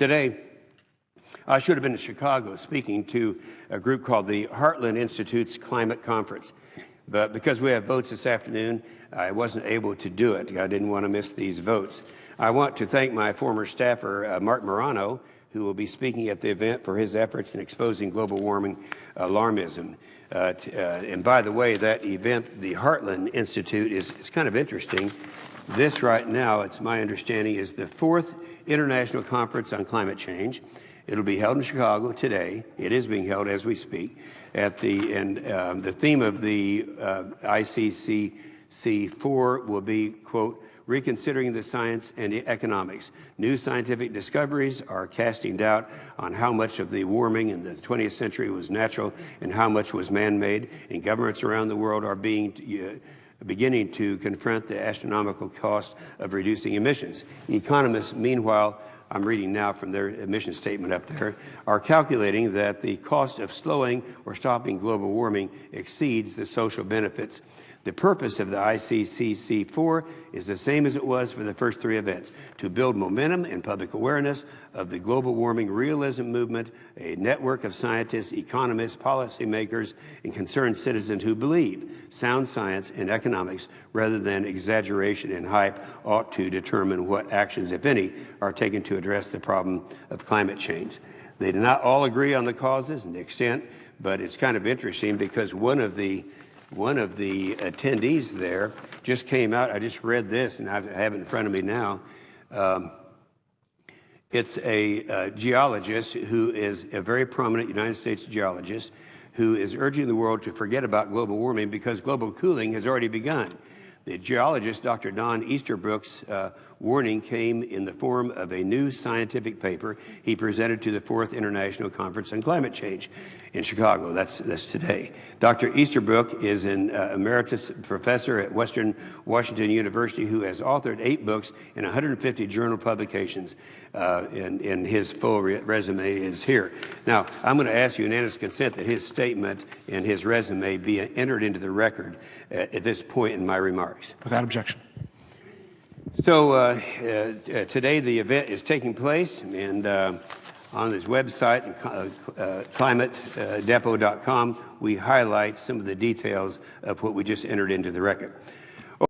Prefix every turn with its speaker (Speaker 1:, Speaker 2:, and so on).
Speaker 1: Today, I should have been in Chicago speaking to a group called the Heartland Institute's Climate Conference. But because we have votes this afternoon, I wasn't able to do it. I didn't want to miss these votes. I want to thank my former staffer, Mark Morano, who will be speaking at the event for his efforts in exposing global warming alarmism. And by the way, that event, the Heartland Institute, is kind of interesting. This right now, it's my understanding, is the 4th International Conference on Climate Change. It'll be held in Chicago today. It is being held as we speak. The theme of the ICC4 will be, quote, reconsidering the science and the economics. New scientific discoveries are casting doubt on how much of the warming in the 20th century was natural and how much was man-made, and governments around the world are beginning to confront the astronomical cost of reducing emissions. Economists, meanwhile, I'm reading now from their emission statement up there, are calculating that the cost of slowing or stopping global warming exceeds the social benefits. The purpose of the ICC4 is the same as it was for the first 3 events, to build momentum and public awareness of the global warming realism movement, a network of scientists, economists, policymakers, and concerned citizens who believe sound science and economics, rather than exaggeration and hype, ought to determine what actions, if any, are taken to address the problem of climate change. They do not all agree on the causes and the extent, but it's kind of interesting because one of the attendees there just came out. I just read this, and I have it in front of me now. It's a geologist who is a very prominent United States geologist who is urging the world to forget about global warming because global cooling has already begun. The geologist, Dr. Don Easterbrook's warning came in the form of a new scientific paper he presented to the 4th International Conference on Climate Change in Chicago. That's today. Dr. Easterbrook is an emeritus professor at Western Washington University who has authored 8 books and 150 journal publications, and his full resume is here. Now, I'm going to ask you unanimous consent that his statement and his resume be entered into the record at this point in my remarks.
Speaker 2: Without objection.
Speaker 1: So today the event is taking place, and on his website, climatedepot.com, we highlight some of the details of what we just entered into the record.